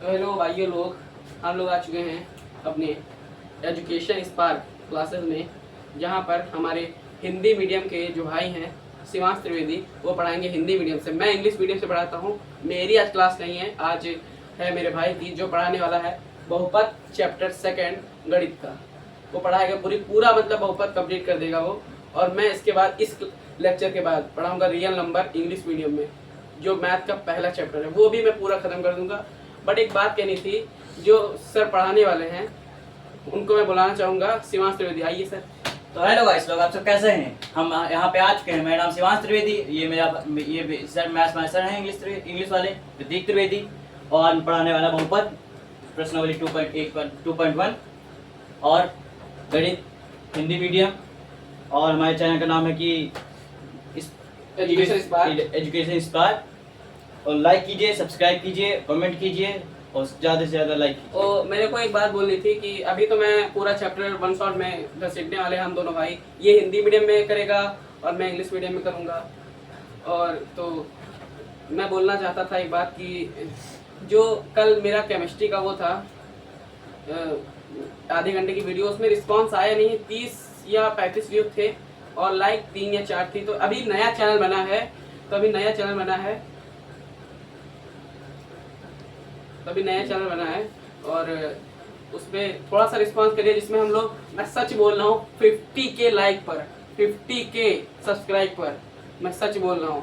तो हेलो भाइयों लोग, हम लोग आ चुके हैं अपने एजुकेशन स्पार्क क्लासेस में, जहां पर हमारे हिंदी मीडियम के जो भाई हैं शिवांश त्रिवेदी, वो पढ़ाएंगे हिंदी मीडियम से। मैं इंग्लिश मीडियम से पढ़ाता हूं। मेरी आज क्लास नहीं है, आज है मेरे भाई की, जो पढ़ाने वाला है बहुपद चैप्टर 2 गणित का। वो पढ़ाएगा पूरा मतलब बहुपद कंप्लीट कर देगा वो। और मैं इसके बाद इस लेक्चर के बाद पढ़ाऊंगा रियल नंबर इंग्लिश मीडियम में, जो मैथ का पहला चैप्टर है, वो भी मैं पूरा खत्म कर दूंगा। बट एक बात कहनी थी, जो सर पढ़ाने वाले हैं उनको मैं बुलाना चाहूँगा। शिवांश त्रिवेदी, आइए सर। तो हेलो गाइस लोग, आप सब कैसे हैं? हम यहाँ पे आ चुके हैं। मेरा नाम शिवांश त्रिवेदी, ये सर मैथ्स मास्टर हैं इंग्लिश वाले प्रतीक त्रिवेदी, और हम पढ़ाने वाला बहुपद प्रश्नावली 2.1 और गणित हिंदी मीडियम। और हमारे चैनल का नाम है कि एजुकेशन स्पार्क। और लाइक कीजिए, सब्सक्राइब कीजिए, कमेंट कीजिए और ज़्यादा से ज़्यादा लाइक कीजिए। और मेरे को एक बात बोलनी थी कि अभी तो मैं पूरा चैप्टर 1 शॉट में घसीटने वाले हैं हम दोनों भाई। ये हिंदी मीडियम में करेगा और मैं इंग्लिश मीडियम में करूँगा। और तो मैं बोलना चाहता था एक बात कि जो कल मेरा केमिस्ट्री का वो था, आधे घंटे की वीडियो, उसमें रिस्पांस आया नहीं। 30 या 35 व्यू थे और लाइक 3 या 4 थी। तो अभी नया चैनल बना है, और उसमें थोड़ा सा रिस्पांस करिए, जिसमें हम लोग, मैं सच बोल रहा हूँ, 50K लाइक पर, 50K सब्सक्राइब पर, मैं सच बोल रहा हूँ।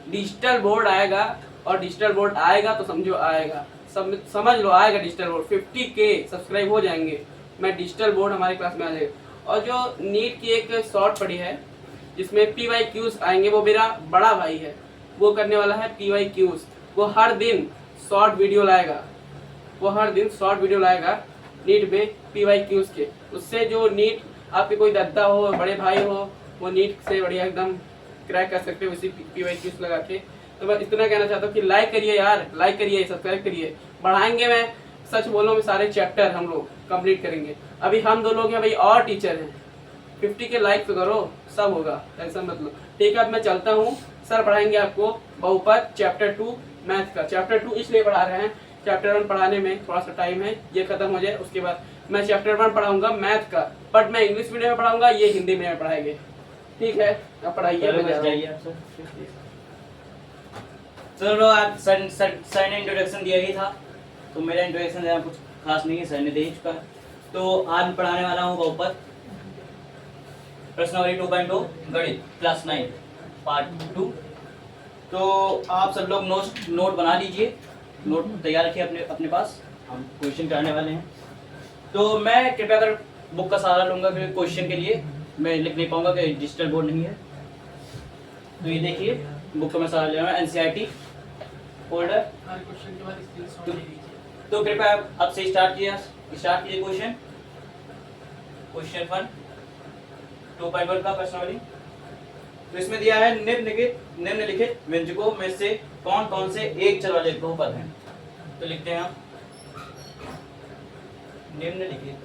डिजिटल बोर्ड आएगा, और डिजिटल बोर्ड आएगा तो समझो आएगा, समझ लो आएगा डिजिटल बोर्ड। 50K सब्सक्राइब हो जाएंगे, मैं डिजिटल बोर्ड हमारे क्लास में आ जाएगा। और जो नीट की एक शॉर्ट पड़ी है जिसमें PYQs आएंगे, वो मेरा बड़ा भाई है, वो करने वाला है PYQs। वो हर दिन शॉर्ट वीडियो लाएगा नीट में PYQs के। उससे जो नीट आपके कोई दद्दा हो, बड़े भाई हो, वो नीट से बढ़िया एकदम क्रैक कर सकते हो उसी PYQs लगा के। तो मैं इतना कहना चाहता हूँ कि लाइक करिए यार, लाइक करिए, सब्सक्राइब करिए। बढ़ाएंगे, मैं सच बोलो, मैं सारे चैप्टर हम लोग कंप्लीट करेंगे। अभी हम दो लोग हैं भाई, और टीचर हैं। 50K लाइक तो करो, सब होगा, ऐसा मतलब। ठीक है, अब मैं चलता हूँ। सर पढ़ाएंगे आपको बहुपद चैप्टर 2 मैथ का। चैप्टर 2 इसलिए पढ़ा रहे हैं, चैप्टर 1 पढ़ाने में थोड़ा सा टाइम है, ये खत्म हो जाए उसके बाद मैं चैप्टर 1 पढ़ाऊंगा मैथ का। बट मैं इंग्लिश मीडियम में पढ़ाऊंगा, ये हिंदी में पढ़ाएंगे। ठीक है, अब पढ़ाइए। चलो, आप सर ने इंट्रोडक्शन दिया ही था, तो मेरा इंट्रोडक्शन देना कुछ खास नहीं है, सर ने दे ही चुका है। तो आज मैं पढ़ाने वाला हूँ बहुपद प्रश्नावली 2.2 गणित क्लास 9 पार्ट 2। तो आप सब लोग नोट बना लीजिए, नोट तैयार रखिए अपने पास, हम क्वेश्चन कराने वाले हैं। तो मैं कृपया कर बुक का सहारा लूँगा, क्योंकि क्वेश्चन के लिए मैं लिख नहीं पाऊँगा कि डिजिटल बोर्ड नहीं है। तो ये देखिए, बुक का मैं सहारा ले रहा हूँ, NCERT फोल्डर। तो कृपया अब से स्टार्ट कीजिए क्वेश्चन 1 2.1 का प्रश्नावली। तो इसमें दिया है निम्नलिखित व्यंजकों में से कौन कौन से एक चर वाले बहुपद हैं। तो लिखते हैं हम निम्नलिखित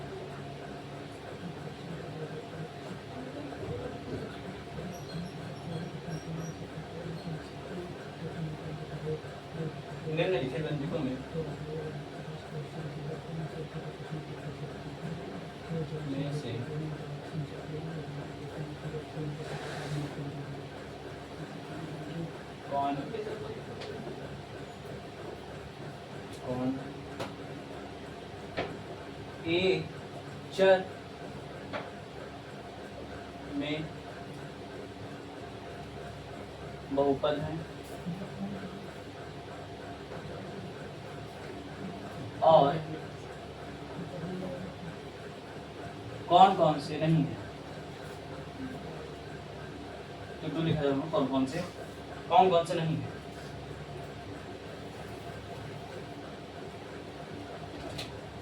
व्यंजकों में से कौन एक चर में बहुपद है और कौन कौन से नहीं है। तो लिखा जाएगा कौन कौन से नहीं है।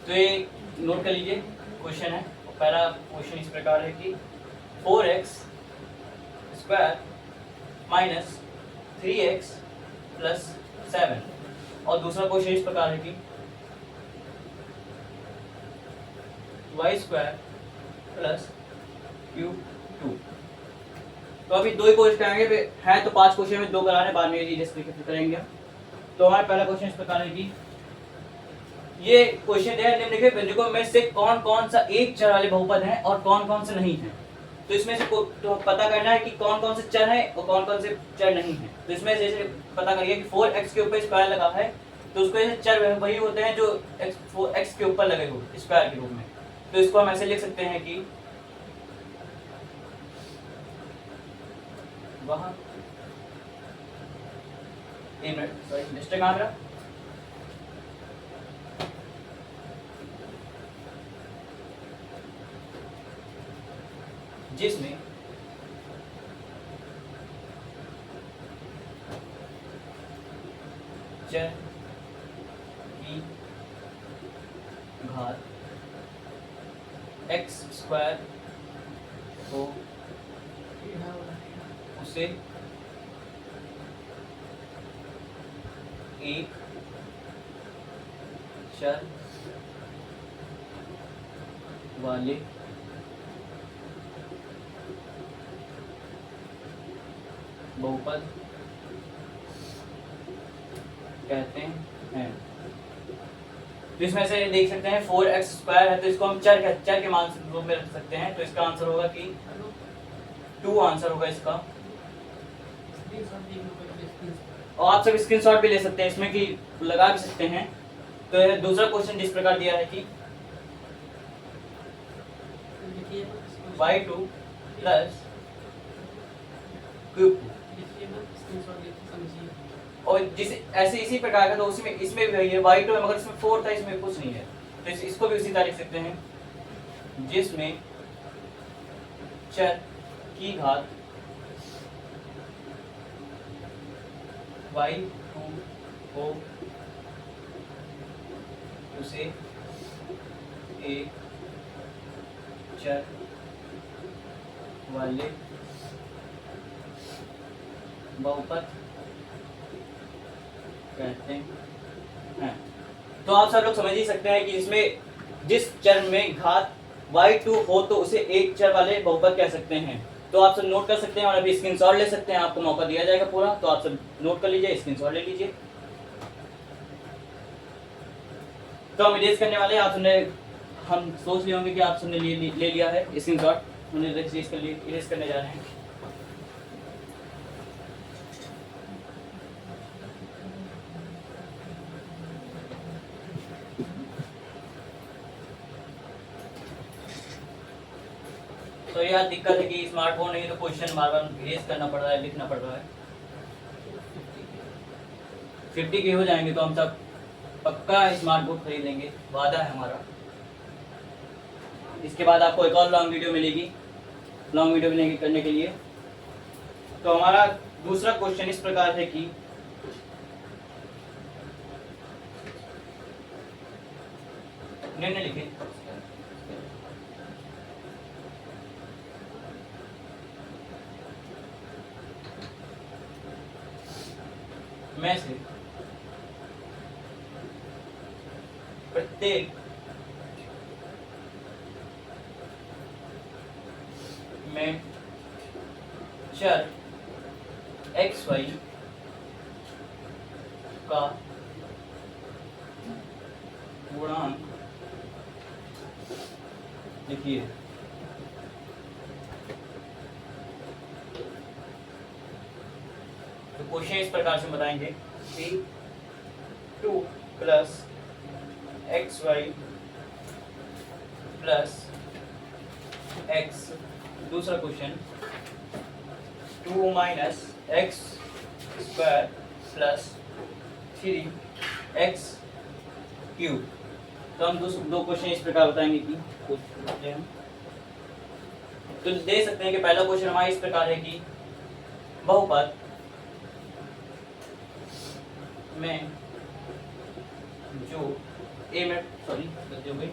तो ये नोट कर लीजिए, क्वेश्चन है। पहला क्वेश्चन इस प्रकार है कि 4x² माइनस 3x प्लस 7। और दूसरा क्वेश्चन इस प्रकार है कि y² प्लस Q2। तो अभी 2 ही क्वेश्चन कराएंगे, है तो 5 क्वेश्चन में 2 करा रहे हैं, बाद में ये जैसे करेंगे। तो हमारा पहला क्वेश्चन इस प्रकार है कि ये क्वेश्चन दिया है निम्नलिखित व्यंजकों में से कौन कौन सा एक चर वाले बहुपद हैं और कौन कौन से नहीं हैं। तो इसमें से तो पता करना है कि कौन कौन से चर हैं और कौन कौन से चर नहीं हैं। तो इसमें जैसे पता करिए कि 4x के ऊपर स्क्वायर लगा है तो उसको ऐसे चर वही होते हैं जो x के ऊपर लगे हो स्क्वायर के रूप में। तो इसको हम ऐसे लिख सकते हैं कि वहां एक मिनट सॉरी मिस्टेक आ रहा जिसमें चर की घात x स्क्वायर हो उसे एक चर वाले बहुपद कहते हैं। तो इसमें से देख सकते हैं 4x स्क्वायर है तो इसको हम चर के मान रूप में रख सकते हैं। तो इसका आंसर होगा कि 2 आंसर होगा इसका। और आप सब स्क्रीनशॉट भी ले सकते हैं इसमें कि लगा भी सकते हैं। तो यह दूसरा क्वेश्चन जिस प्रकार दिया है कि y2 प्लस क्यूब और जिसे ऐसे इसी प्रकार का तो उसमें इसमें भी है y2 है मगर इसमें 4 था इसमें कुछ नहीं है। तो इसको भी उसी तरह लिख सकते हैं जिसमें चर की घात y2 हो उसे एक चर वाले बहुपद कहते हैं। तो आप सब लोग समझ ही सकते हैं कि इसमें जिस चर में घात y2 हो तो उसे एक चर वाले बहुपद कह सकते हैं। तो आप सब नोट कर सकते हैं और अभी स्क्रीनशॉट ले सकते हैं, आपको मौका दिया जाएगा पूरा। तो आप सब नोट कर लीजिए, स्क्रीनशॉट ले लीजिए। तो हम इरेज करने वाले हैं। आप सबने हम सोच लिए होंगे कि आप सबने ले लिया है स्क्रीनशॉट। उन्हें इरेज करने जा रहे हैं। तो यार दिक्कत है कि स्मार्टफोन नहीं तो क्वेश्चन बार बार इरेज करना पड़ रहा है, लिखना पड़ रहा है। 50 के हो जाएंगे तो हम सब पक्का स्मार्ट बोर्ड खरीदेंगे, वादा है हमारा। इसके बाद आपको एक और लॉन्ग वीडियो मिलेगी, लॉन्ग वीडियो मिलेगी करने के लिए। तो हमारा दूसरा क्वेश्चन इस प्रकार है कि निम्नलिखित में से प्रत्येक में चर xy का गुणांक लिखिए। तो क्वेश्चन इस प्रकार से बताएंगे कि 2 प्लस xy प्लस x, दूसरा question 2 minus x square plus 3x cube. तो हम दो क्वेश्चन इस प्रकार बताएंगे कि तो दे सकते हैं कि पहला क्वेश्चन हमारा इस प्रकार है कि बहुपद में जो ए में सॉरी गलती हो गई,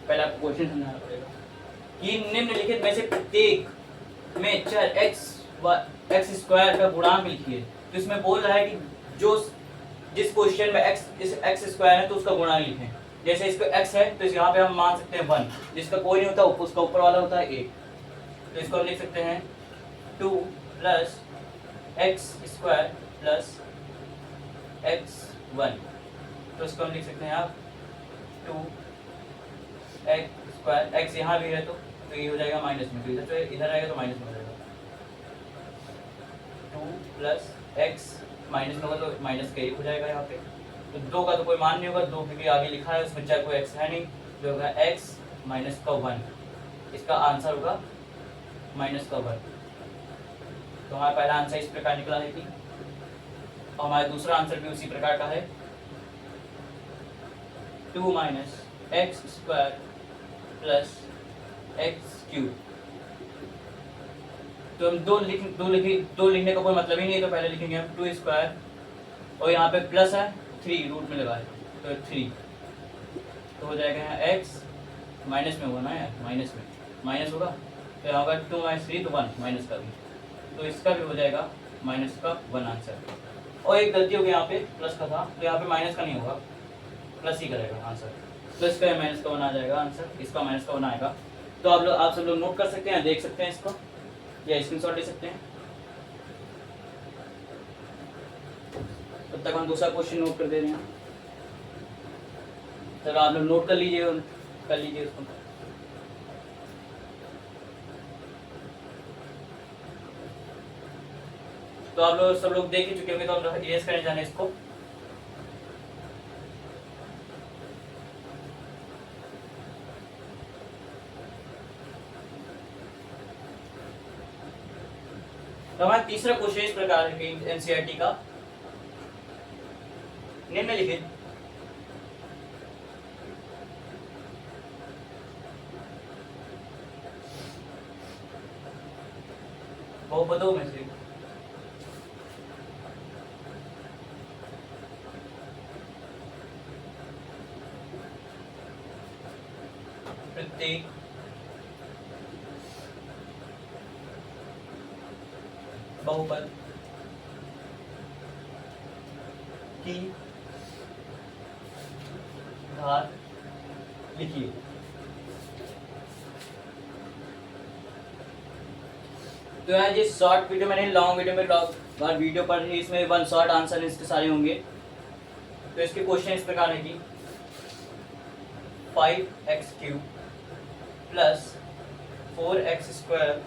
पहला क्वेश्चन समझाना पड़ेगा कि निम्नलिखित में से प्रत्येक में चर x स्क्वायर का गुणांक लिखिए। तो इसमें बोल रहा है कि जो जिस क्वेश्चन में x स्क्वायर है तो उसका गुणांक लिखें। जैसे इसका x है तो यहाँ पे हम मान सकते हैं 1, जिसका कोई नहीं होता उसका ऊपर वाला होता है 1। तो इसको हम लिख सकते हैं 2 plus x square plus x1। तो इसको हम लिख सकते हैं आप 2x², x यहाँ भी है तो ये हो जाएगा माइनस में, तो इधर आएगा तो माइनस में हो जाएगा। 2 प्लस एक्स माइनस में होगा तो माइनस का 1 हो जाएगा यहाँ पे। तो 2 का तो कोई मान नहीं होगा, 2 क्योंकि आगे लिखा है उसमें चाहे कोई एक्स है नहीं, जो होगा x माइनस का 1। इसका आंसर होगा माइनस का 1। तो हमारा पहला आंसर इस प्रकार निकला है कि, और हमारा दूसरा आंसर भी उसी प्रकार का है 2 माइनस x² प्लस x³। तो हम दो लिखने का कोई मतलब ही नहीं है, तो पहले लिखेंगे हम 2² और यहाँ पे प्लस है 3 रूट में लगा है तो 3, तो हो जाएगा यहाँ x माइनस में होगा ना यार, माइनस होगा तो यहाँ होगा 2 माइनस 3 तो 1 माइनस का भी, तो इसका भी हो जाएगा माइनस का 1 आंसर। और एक गलती होगी यहाँ पे, प्लस का था तो यहाँ पे माइनस का नहीं होगा, प्लस ही करेगा आंसर, तो इसका माइनस का 1 आ जाएगा आंसर, इसका माइनस का 1 आएगा। तो आप सब लोग नोट कर सकते हैं, देख सकते हैं इसको या स्क्रीनशॉट ले सकते हैं। तब तक हम दूसरा क्वेश्चन नोट कर दे रहे हैं। चलो आप लोग नोट कर लीजिए उसको। तो आप लोग सब लोग देख ही चुके होंगे, तो हम लोग इरेज करने जाने इसको। तो हमारा तीसरा क्वेश्चन इस प्रकार है कि एनसीईआरटी का निम्नलिखित बहुपदों में से प्रत्येक बहुपद की घात लिखिए। तो यार ये शॉर्ट वीडियो मैंने लॉन्ग वीडियो में बार वीडियो पढ़ रही, इसमें 1 शॉर्ट आंसर इसके सारे होंगे। तो इसके क्वेश्चन इस प्रकार है कि 5x³ plus 4x²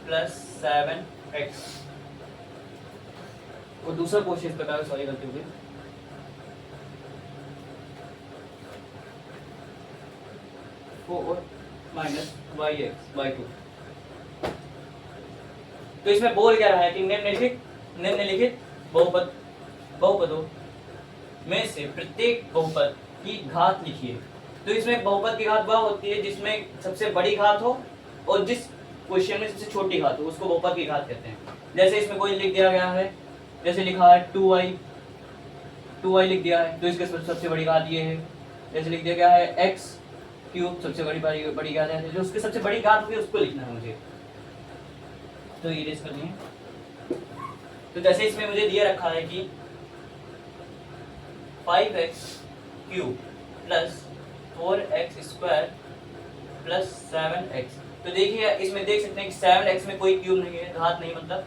plus 7x। और दूसरा क्वेश्चन इस प्रकार, सॉरी गलती हो गई, 4 माइनस y2। तो इसमें बोल क्या रहा है कि निम्नलिखित बहुपदों में से प्रत्येक बहुपद की घात लिखिए। तो इसमें बहुपद की घात वह होती है जिसमें सबसे बड़ी घात हो और जिस क्वेश्चन में सबसे छोटी घात हो, उसको बहुपद की घात कहते हैं। जैसे इसमें कोई लिख दिया गया है, जैसे लिखा है 2y लिख दिया है, तो इसके सबसे बड़ी घात ये है। जैसे लिख दिया गया है x³ सबसे बड़ी घात है, जो उसकी सबसे बड़ी घात होगी उसको लिखना है मुझे। तो इरेज करनी है। तो जैसे इसमें मुझे दिया रखा है कि 5x³ plus 4x² plus 7x। तो देखिए इसमें देख सकते हैं कि 7x में कोई क्यूब नहीं है, घात नहीं मतलब,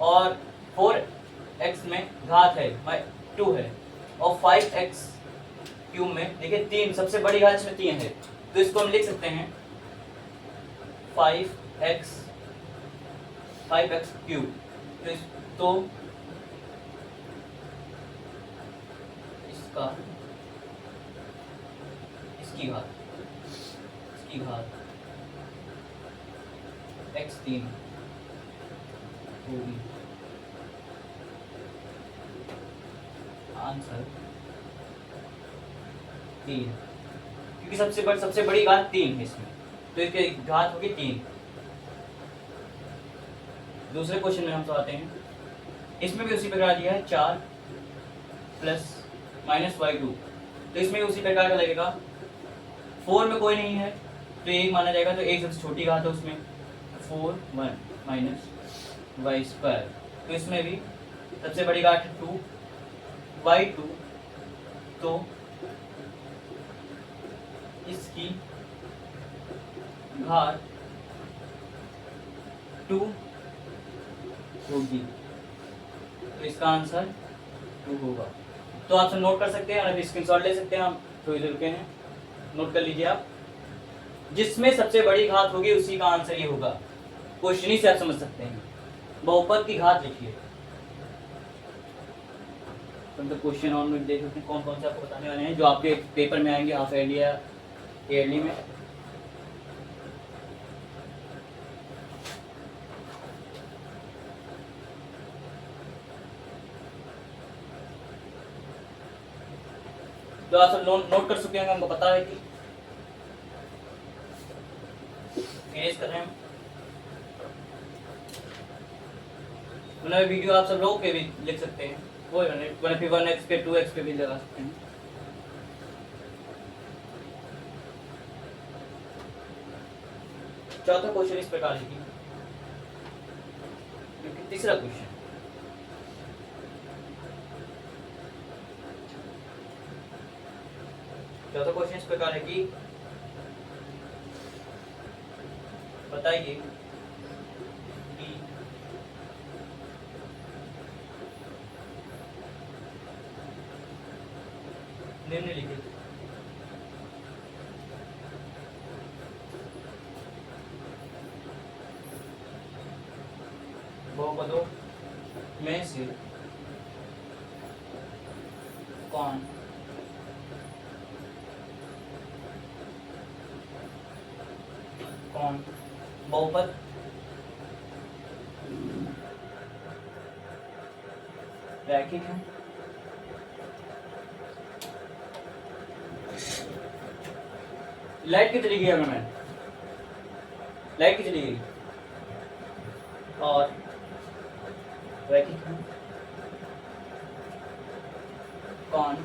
और 4x में घात है 2 है, और 5x³ में देखिए 3, सबसे बड़ी घात इसमें 3 है। तो इसको हम लिख सकते हैं 5x³। तो इसकी घात x3 होगी। आंसर 3, क्योंकि सबसे बड़ी घात 3 है इसमें, तो इसकी घात होगी 3। दूसरे क्वेश्चन में हम तो आते हैं, इसमें भी उसी प्रकार दिया है 4 प्लस माइनस y2। तो इसमें उसी प्रकार का लगेगा। 4 में कोई नहीं है तो 1 माना जाएगा, तो 1 सबसे छोटी घात है उसमें, 4 1 माइनस y²। तो इसमें भी सबसे बड़ी घात 2 y2, तो इसकी घात 2 होगी। तो इसका आंसर 2 होगा। तो आप सब नोट कर सकते हैं और अभी स्क्रीनशॉट ले सकते हैं, हम थोड़ी देर रुके हैं, नोट कर लीजिए आप। जिसमें सबसे बड़ी घात होगी उसी का आंसर ये होगा। क्वेश्चन ही से आप समझ सकते हैं। बहुपद की घात लिखिए। तो क्वेश्चन ऑन में देख सकते हैं कौन कौन से आपको बताने वाले हैं जो आपके पेपर में आएंगे, हाफ ईयरली या ईयरली में। तो आप सब नोट कर चुके हैं, हमको पता है कि फिनिश कर रहे हैं। मतलब वीडियो आप सब लोग पे भी लिख सकते हैं, वो 1x पे 2x पे भी लगा सकते हैं। चौथा क्वेश्चन इस प्रकार लिखिए, तीसरा क्वेश्चन। चौथा क्वेश्चन इस प्रकार है कि बताइए कि निम्नलिखित बहुपदों में से कौन बहुपद रैखिक है। लाइट की चली गई हमें, लाइट की चली गई और रैखिक है। कौन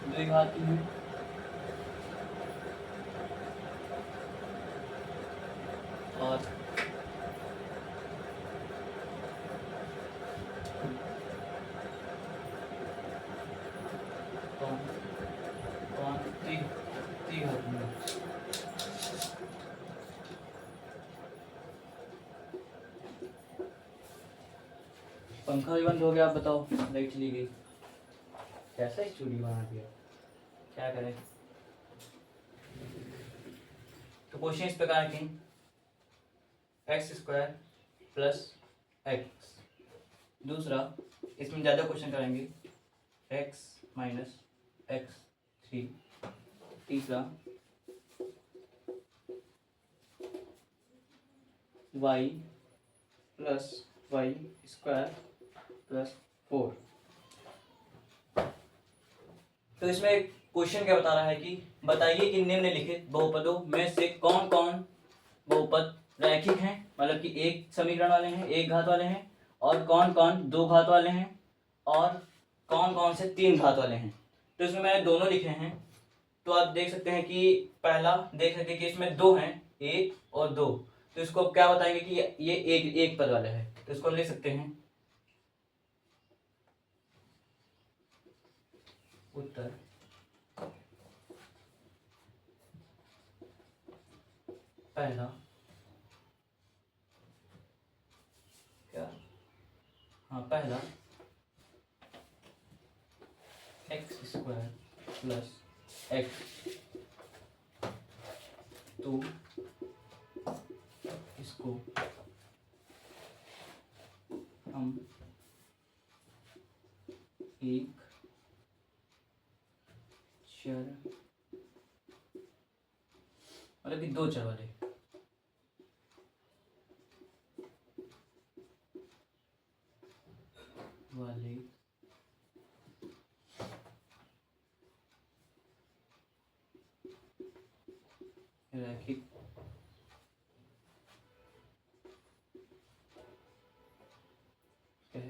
द्विघाती है। और कौन त्रिघाती है। पंखा भी बंद हो गया, आप बताओ, लाइट चली गई, कैसा स्टूडियो बना दिया, क्या करें। तो क्वेश्चन इस प्रकार की, x² प्लस x। दूसरा, इसमें ज़्यादा क्वेश्चन करेंगे, x माइनस x3। तीसरा, y प्लस y² प्लस 4। तो इसमें क्वेश्चन क्या बता रहा है कि बताइए कि निम्नलिखित बहुपदों में से कौन कौन बहुपद रैखिक हैं, मतलब कि एक समीकरण वाले हैं, एक घात वाले हैं, और कौन कौन दो घात वाले हैं, और कौन कौन से तीन घात वाले हैं। तो इसमें मैंने दोनों लिखे हैं। तो आप देख सकते हैं कि पहला देख सकते हैं कि इसमें दो हैं, एक और दो। तो इसको आप क्या बताएंगे कि ये एक पद वाला है। तो इसको लिख सकते हैं उत्तर पहला क्या, हाँ पहला x² प्लस x। तो इसको हम एक चर, मतलब कि दो चर वाले रैखिक कह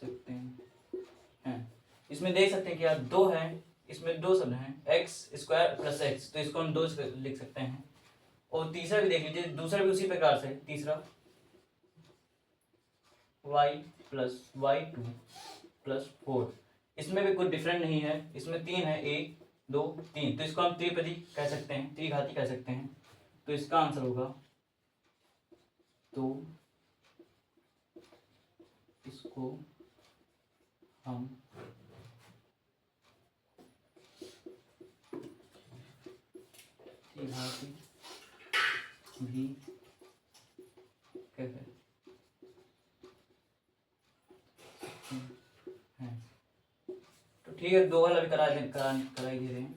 सकते हैं। इसमें देख सकते हैं कि यार दो है, इसमें दो शब्द हैं, x² प्लस x। तो इसको हम दो लिख सकते हैं। और तीसरा भी देख लीजिए, दूसरा भी उसी प्रकार से, तीसरा y प्लस y2 प्लस 4। इसमें भी कुछ डिफरेंट नहीं है, इसमें तीन है, एक दो तीन। तो इसको हम त्रिपदी कह सकते हैं, त्रिघाती कह सकते हैं। तो इसका आंसर होगा तो इसको हम त्रिघाती भी कहते हैं। तो ठीक है, 2 वाला भी करा ही दे रहे हैं।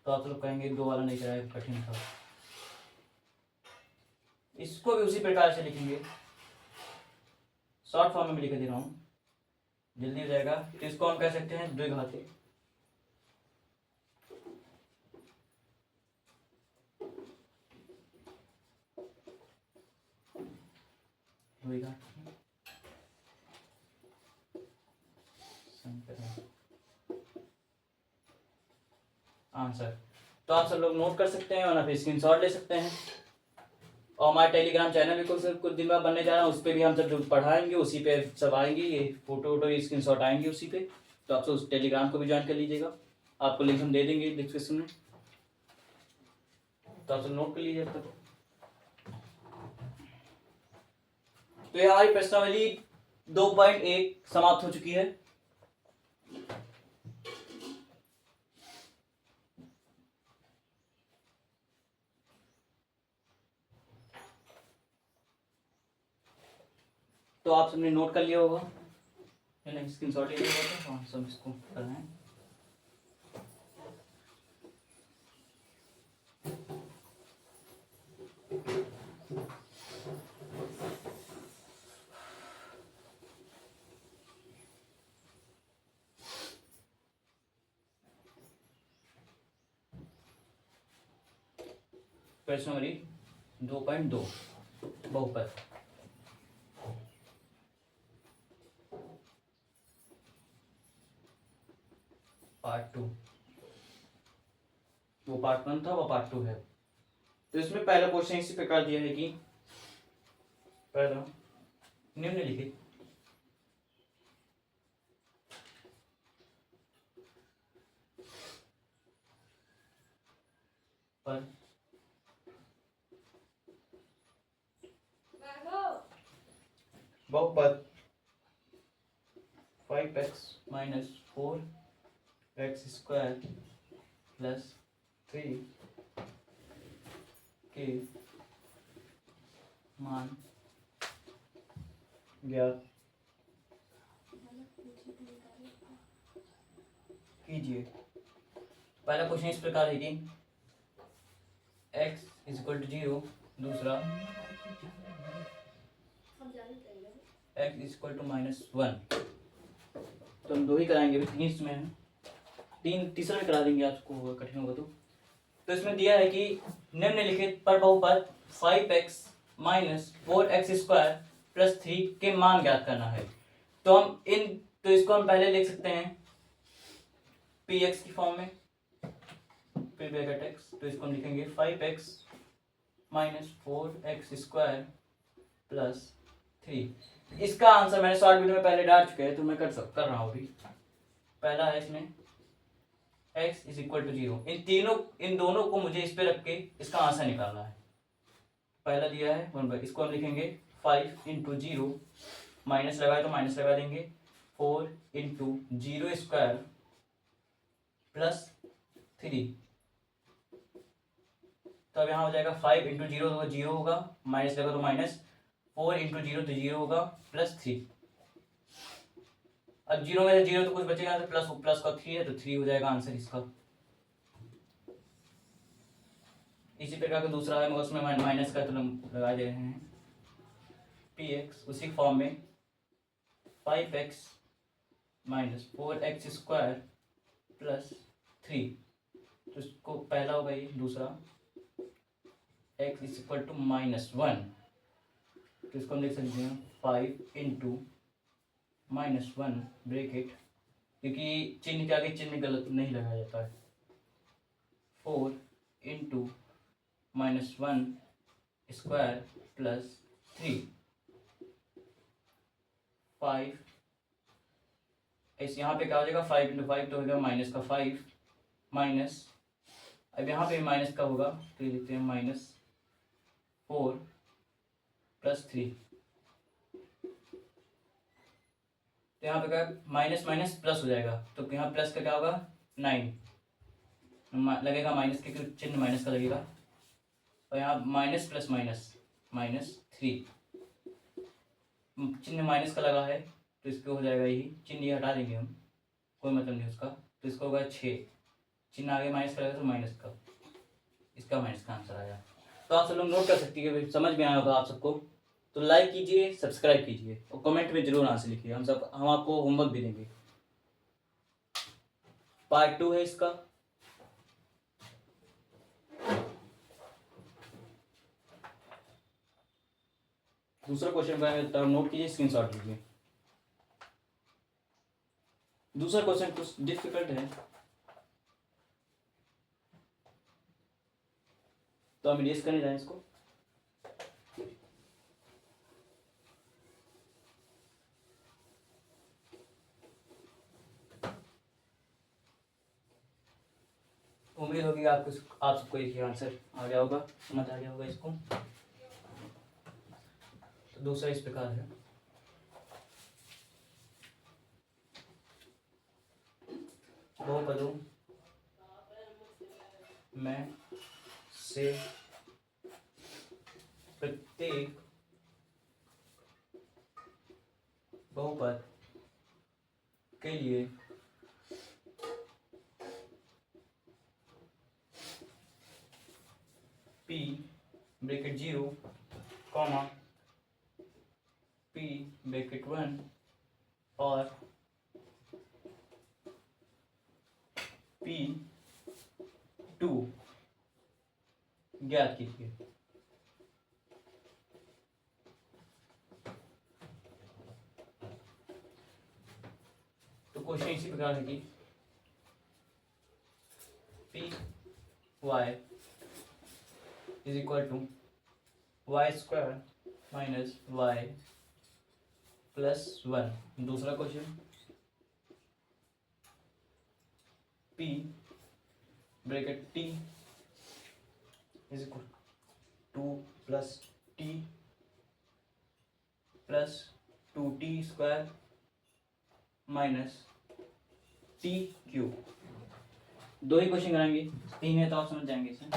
तो आप लोग कहेंगे 2 वाला नहीं कराया, कठिन था। इसको भी उसी प्रकार से लिखेंगे, शॉर्ट फॉर्म में लिख दे रहा हूँ, जल्दी हो जाएगा। तो इसको हम कह सकते हैं द्विघाती। आंसर तो आप सब लोग नोट कर सकते हैं और फिर स्क्रीनशॉट ले सकते हैं। और हमारे टेलीग्राम चैनल भी कुछ दिन बाद बनने जा रहा है, उस पर भी हम सब जो पढ़ाएंगे उसी पे सब आएंगे, ये फोटो स्क्रीनशॉट आएंगे उसी पे। तो आप सब उस टेलीग्राम को भी ज्वाइन कर लीजिएगा, आपको लिंक हम दे देंगे डिस्क्रिप्शन में। तो आप सब नोट कर लीजिए अब तक। तो ये हमारी प्रश्नावली 2.1 समाप्त हो चुकी है। तो आप सबने नोट कर लिया होगा, स्क्रीनशॉट ले लिया होगा, तो हम सब इसको कर रहे हैं। प्रश्नावली 2.2 बहुपद। पार्ट 2, वो पार्ट 1 था, वो पार्ट 2 है। तो इसमें पहला क्वेश्चन इसी प्रकार दिया है कि पहला निम्नलिखित पर बहुपद 5x - 4x² + 3 के मान ज्ञात कीजिए। पहला क्वेश्चन इस प्रकार है कि x = 0, दूसरा x = -1। तो हम 2 ही कराएंगे, अभी 3 इसमें है, तीसरा भी करा देंगे आपको कठिन होगा तो इसमें दिया है कि निम्नलिखित पर बहुपद 5x - 4x² + 3 के मान ज्ञात करना है। तो इसको हम पहले लिख सकते हैं px की फॉर्म में, x। तो इसको हम लिखेंगे 5x - 4x² + 3। इसका आंसर मैंने शॉर्ट वीडियो में पहले डाल चुके हैं, तो मैं कर रहा हूँ अभी। पहला है इसमें x = 0। इन दोनों को मुझे इस पे रख के इसका आंसर निकालना है। पहला दिया है 1/, इसको हम लिखेंगे 5 × 0, माइनस लगाए तो माइनस लगा देंगे, 4 × 0² + 3। तो अब यहाँ हो जाएगा 5 × 0 तो 0 होगा, माइनस लगा तो माइनस, 4 × 0 तो 0 होगा, +3। अब 0 में से 0 तो कुछ बचेगा, तो प्लस का 3 है, तो 3 हो जाएगा आंसर इसका। इसी प्रकार का दूसरा है, मगर उसमें माइनस का तो लगा दे रहे हैं। px उसी फॉर्म में 5x - 4x² + 3। तो इसको पहला होगा ये, दूसरा x = -1। तो इसको हम लिख सकते हैं 5 × -1 ब्रैकेट, क्योंकि चिन्ह के आगे चिन्ह गलत नहीं लगाया जाता है। 4 × -1² + 3। 5 यहाँ पे क्या हो जाएगा, 5 × 5 तो हो जाएगा माइनस का 5, माइनस, अब यहाँ पे माइनस का होगा तो ये लिखते हैं -4 प्लस 3। तो यहाँ पे क्या माइनस माइनस प्लस हो जाएगा, तो यहाँ प्लस का क्या होगा 9 लगेगा, माइनस के चिन्ह माइनस का लगेगा, और यहाँ माइनस प्लस माइनस माइनस 3 चिन्ह माइनस का लगा है, तो इसको हो जाएगा यही चिन्ह, ये हटा देंगे हम, कोई मतलब नहीं उसका, तो इसको होगा 6 चिन्ह आगे माइनस का लगेगा तो माइनस का, इसका माइनस का आंसर आया। तो आप सब लोग नोट कर सकती है, समझ में आया होगा आप सबको। तो लाइक कीजिए, सब्सक्राइब कीजिए और कमेंट में जरूर आंसर लिखिए, हम आपको होमवर्क भी देंगे। पार्ट 2 है इसका। दूसरा क्वेश्चन का नोट कीजिए, स्क्रीनशॉट लीजिए। दूसरा क्वेश्चन कुछ डिफिकल्ट है, तो हम इरेज करने जाएं इसको। उम्मीद होगी आपको, आप सबको ये आंसर आ गया होगा, समझ आ गया होगा इसको। तो दूसरा इस प्रकार है, बहुपदों में से प्रत्येक बहुपद के लिए p bracket 0 comma p bracket 1 और p2 ज्ञात कीजिए। तो क्वेश्चन इसी प्रकार है कि P Y is equal to Y square minus Y plus 1। दूसरा question P bracket T is equal 2 plus T plus 2t square minus T cube. दो ही क्वेश्चन कराएंगे, तीन है तो आप समझ जाएंगे इसे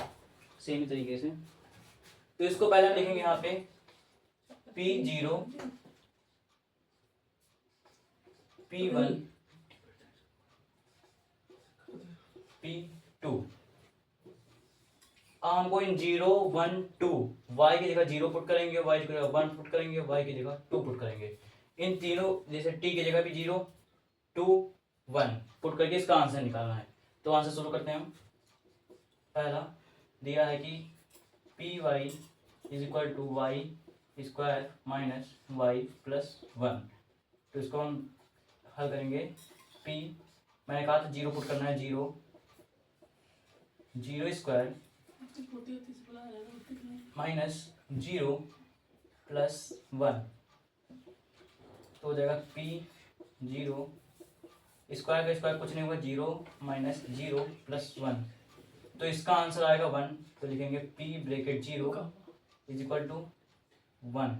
सेम तरीके से। तो इसको पहले हम लिखेंगे यहाँ पे P0 P1 P2। हमको इन 0 1 2 y की जगह 0 पुट करेंगे, y की जगह 1 पुट करेंगे, y की जगह 2 पुट करेंगे। इन तीनों जैसे t की जगह भी 0 2 1 पुट करके इसका आंसर निकालना है। तो आंसर शुरू करते हैं हम। पहला दिया है कि P Y is equal to Y square minus Y plus 1। तो इसको हम हल करेंगे। पी मैंने कहा था 0 पुट करना है, 0 स्क्वायर माइनस 0 प्लस 1, तो हो जाएगा P0 स्क्वायर का स्क्वायर कुछ नहीं होगा, 0 माइनस 0 प्लस 1, तो इसका आंसर आएगा 1। तो लिखेंगे P bracket 0 is equal to 1।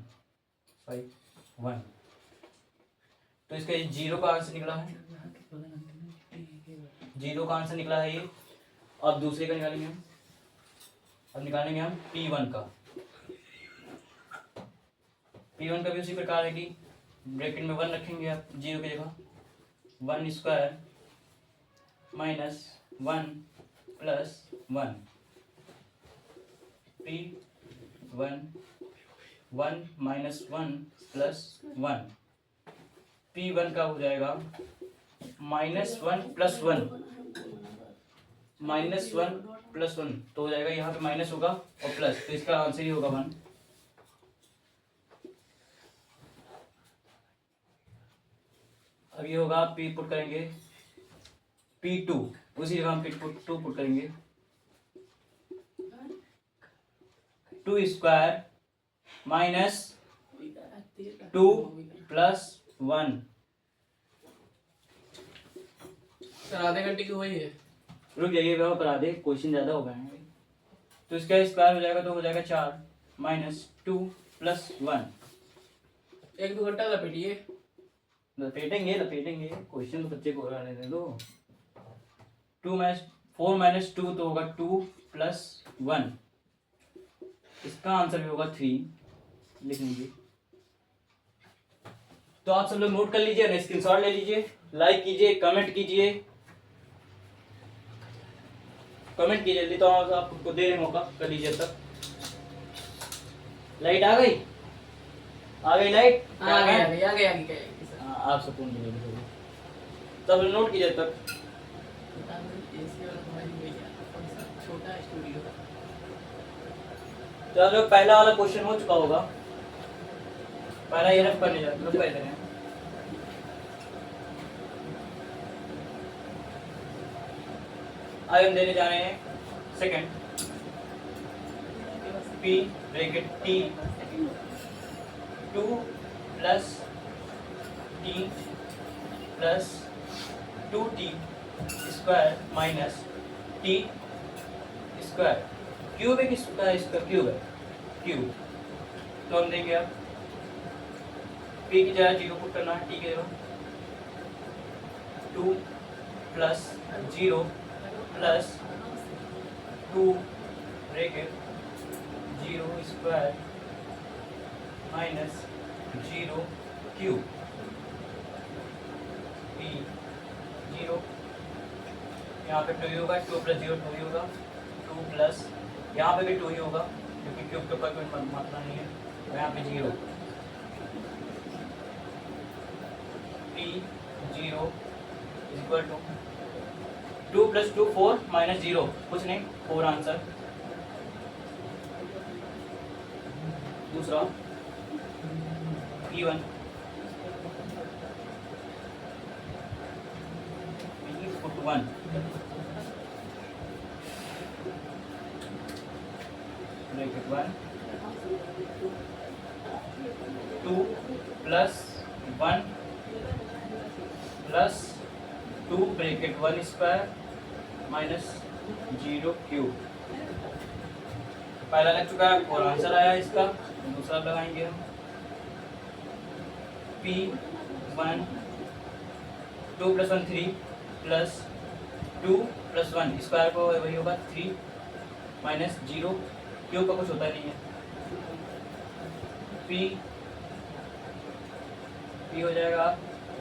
तो इसका 0 का आंसर निकला है, 0 का आंसर निकला है ये। अब दूसरे का निकालेंगे हम, अब निकालेंगे हम P1 का। P1 का भी उसी प्रकार है कि ब्रैकेट में 1 रखेंगे आप 0 की जगह, 1 square minus 1 plus 1 P1 1 minus 1 plus 1। P1 का हो जाएगा -1 प्लस 1, -1 प्लस 1, तो हो जाएगा यहाँ पे माइनस होगा और प्लस, तो इसका आंसर ही होगा 1। अब ये होगा P पुट करेंगे P2, उसी जगह हम P2 पुट करेंगे, 2 स्क्वायर माइनस 2 प्लस 1। सर आधे घंटे की वही है, रुक जाइए वहाँ पर आधे क्वेश्चन ज़्यादा हो गए हैं। तो इसका स्क्वायर हो जाएगा तो हो जाएगा 4 माइनस 2 प्लस 1। 1-2 घंटा लपेटिए। लपेटेंगे क्वेश्चन तो बच्चे को रहने दे दो। 4 माइनस 2 तो होगा 2 प्लस 1, इसका आंसर भी होगा 3, लिख लीजिए। तो आप सब लोग नोट कर लीजिए और स्क्रीनशॉट ले लीजिए, लाइक कीजिए, कमेंट कीजिए, जल्दी। तो आप खुद को दे रहे मौका, कर लीजिए तक। लाइट आ गई लाइट आ गई। हाँ, आप सुकून मिलेगी। तब नोट कीजिए तक। छोटा स्टूडियो। चलो पहला वाला क्वेश्चन हो चुका होगा, पहला ये रफ करने जाते हैं पहले हैं। आगे हम देने जा रहे हैं second, p bracket t 2 plus t plus 2t square minus t square, cube है किसका, इसका क्यूब है, क्यूब। तो हम देंगे अब p की जगह 0 पुट करना है, t की जगह 2 plus 0 plus 2 bracket 0 square minus 0 cube, p 0, यहाँ पे 2 ही होगा, 2 प्लस 0 2 ही होगा, 2 प्लस यहाँ पे भी 2 ही होगा क्योंकि क्यूब के ऊपर कोई मात्रा नहीं है, और यहाँ पे 0, p 0 equal to 2 plus 2 4 minus 0 कुछ नहीं, 4 आंसर। दूसरा p1 put 1 bracket 1 2 plus 1 plus 2 bracket 1 square minus 0 cube. पहला लग चुका है और आंसर आया इसका, दूसरा लगाएंगे हम p1 2 plus 1 3 plus 2 plus 1 square को वही होगा 3 माइनस 0 क्यूब का कुछ होता नहीं है, p हो जाएगा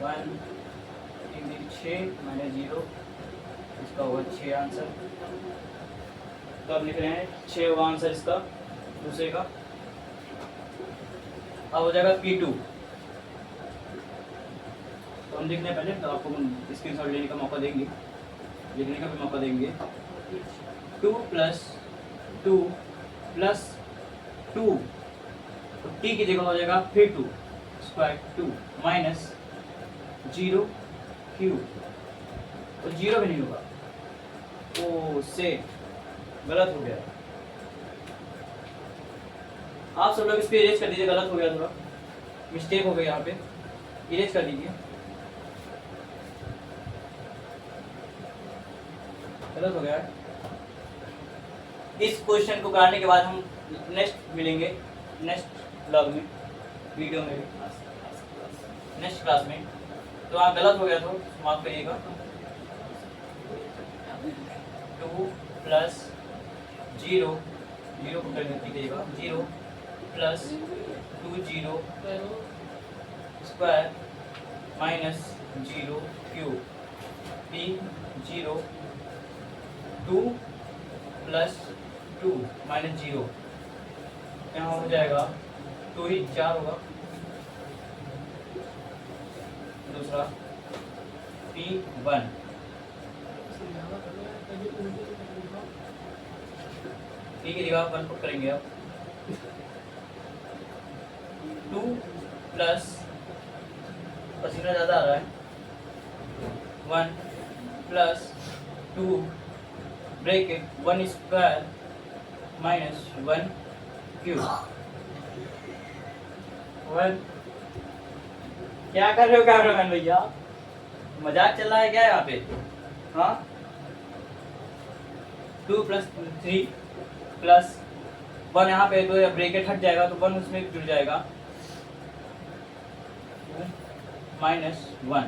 1 6 माइनस 0, इसका होगा 6 आंसर। तो अब लिख रहे हैं 6 होगा आंसर इसका दूसरे का। अब हो जाएगा p2, तो हम लिखने पहले तो आपको स्क्रीनशॉट लेने का मौका देंगे, लिखने का भी मौका देंगे। 2 प्लस 2 प्लस 2, t की जगह हो जाएगा फिर 2 स्क्वायर 2 माइनस 0 क्यूब, तो 0 भी नहीं होगा, ओ से गलत हो गया। आप सब लोग इस पे इरेज कर दीजिए, गलत हो गया, थोड़ा मिस्टेक हो गई, यहाँ पे इरेज कर दीजिए, गलत हो गया। इस क्वेश्चन को करने के बाद हम नेक्स्ट मिलेंगे, नेक्स्ट ब्लॉग में, वीडियो में, नेक्स्ट क्लास में। तो आप गलत हो गया तो माफ करिएगा। 2 प्लस 0 को कर दीजिएगा 0 plus 2 0 square minus 0 cube, p 0 2 plus 2 minus 0, यहाँ हो जाएगा 2 ही 4 होगा। दूसरा p1 p की जगह 1 पुट करेंगे अब 2 प्लस, पसीना ज़्यादा आ रहा है, 1 plus 2 bracket 1 square minus 1 cube. 1 क्या कर रहे हो कैमरामैन भैया, मजाक चल रहा है क्या यहाँ पे? हाँ 2 प्लस 3 प्लस 1 यहाँ पे तो ब्रैकेट हट जाएगा तो 1 उसमें जुड़ जाएगा, -1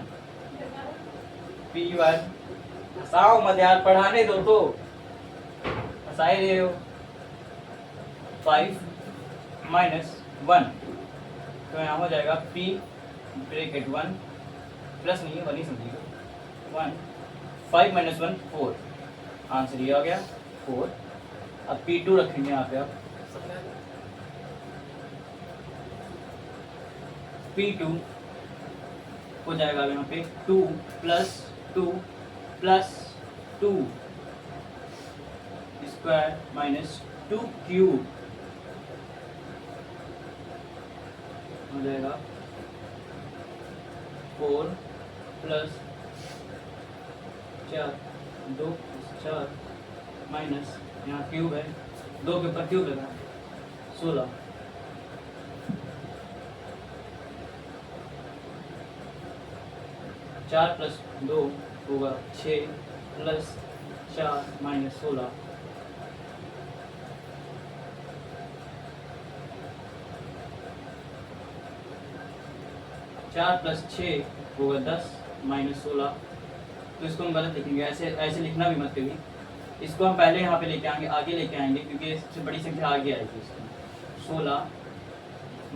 P1, हंसाओ मत यार, पढ़ाने दो तो, हंसा ही रहे हो। 5 -1 तो यहाँ हो जाएगा P ब्रैकेट 1 प्लस नहीं है 1 ही समझिएगा 1, 5 - 1 4, आंसर ये आ गया 4। अब P2 रखेंगे यहाँ पे, अब P2 हो जाएगा अब यहाँ पे 2 + 2 + 2 स्क्वायर -2 क्यूब हो जाएगा 4 + 4 2 + 4 माइनस यहाँ क्यूब है, 2 के ऊपर क्यूब लगा 16, 4 + 2 होगा 6 + 4 - 16, 4 + 6 होगा 10 - 16। तो इसको हम गलत लिखेंगे, ऐसे लिखना भी मत कभी, इसको हम पहले यहाँ पे लेके आएंगे, आगे लेके आएंगे क्योंकि सबसे बड़ी संख्या आगे आएगी इसमें। 16 -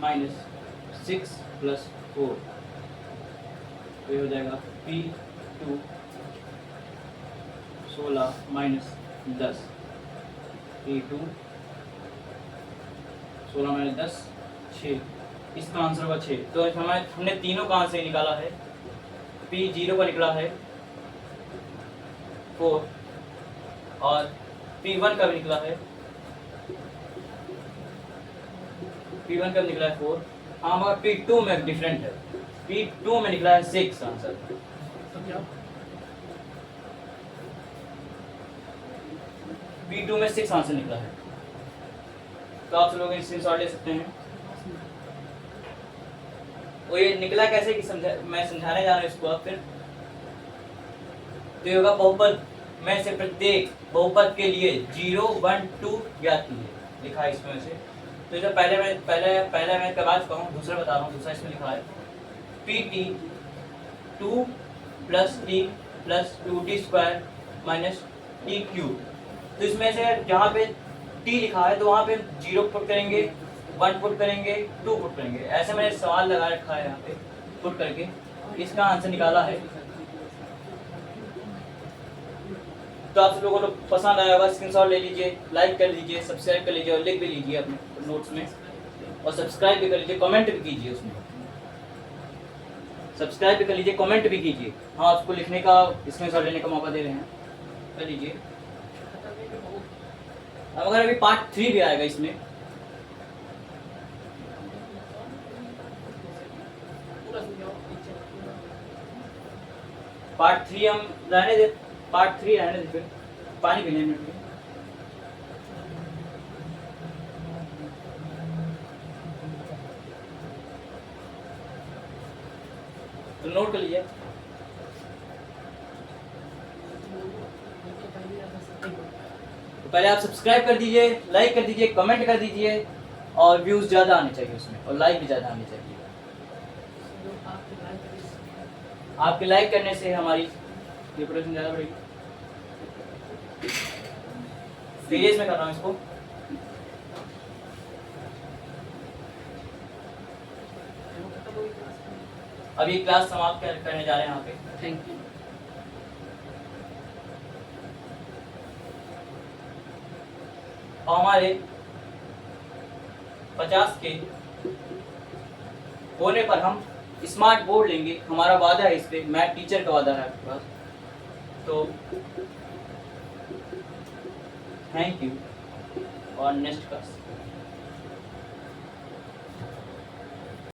6 + 4 तो ये हो जाएगा P2 16 - 10, P2 16 - 10 6, इसका आंसर होगा 6। तो हमने तीनों का आंसर निकाला है। P0 का निकला है 4 और P1 का भी निकला है, P1 का निकला है 4। हाँ मगर P2 में डिफरेंट है, P2 में निकला है 6 आंसर। P2 में 6 आंसर निकला है, तो आप सब लोग स्क्रीनशॉट ले सकते हैं। वो ये निकला कैसे कि मैं समझाने जा रहा हूँ इसको आप फिर। तो ये होगा बहुपद में से प्रत्येक बहुपद के लिए 0, 1, 2 ज्ञात कीजिए, लिखा है इसमें से। तो इसे पहले मैं के बाद कहूँ, दूसरा बता रहा हूँ, दूसरा इसमें लिखा है PT 2 + T + 2T² - T³ तो इसमें से जहाँ पे T लिखा है तो वहाँ पे 0 पुट करेंगे, 1 पुट करेंगे, 2 पुट करेंगे, ऐसे मैंने सवाल लगा रखा है यहाँ पे पुट करके, इसका आंसर निकाला है। तो आप सब लोगों को पसंद आया होगा, स्क्रीनशॉट ले लीजिए, लाइक कर लीजिए, सब्सक्राइब कर लीजिए और लिख भी लीजिए अपने नोट्स में, और सब्सक्राइब भी कर लीजिए, कमेंट भी कीजिए उसमें, सब्सक्राइब भी कर लीजिए, कमेंट भी कीजिए। हाँ, उसको लिखने का, स्क्रीनशॉट लेने का मौका दे रहे हैं, कर लीजिए। अब अगर अभी पार्ट 3 भी आएगा इसमें, पार्ट 3 हम रहने दे, पार्ट 3 रहने दे, फिर पानी पीने में तो नोट कर लीजिए। तो पहले आप सब्सक्राइब कर दीजिए, लाइक कर दीजिए, कमेंट कर दीजिए, और व्यूज ज़्यादा आने चाहिए उसमें, और लाइक भी ज़्यादा आने चाहिए। आपके लाइक करने से हमारी रिप्रोडक्शन ज़्यादा बढ़ेगी। सीरियस में कर रहा हूँ इसको। अभी क्लास समाप्त करने जा रहे हैं यहाँ पे। Thank you. और हमारे 50 के होने पर हम स्मार्ट बोर्ड लेंगे, हमारा वादा है इस पे, मैथ टीचर का वादा है आपके पास। तो थैंक यू और नेक्स्ट क्लास।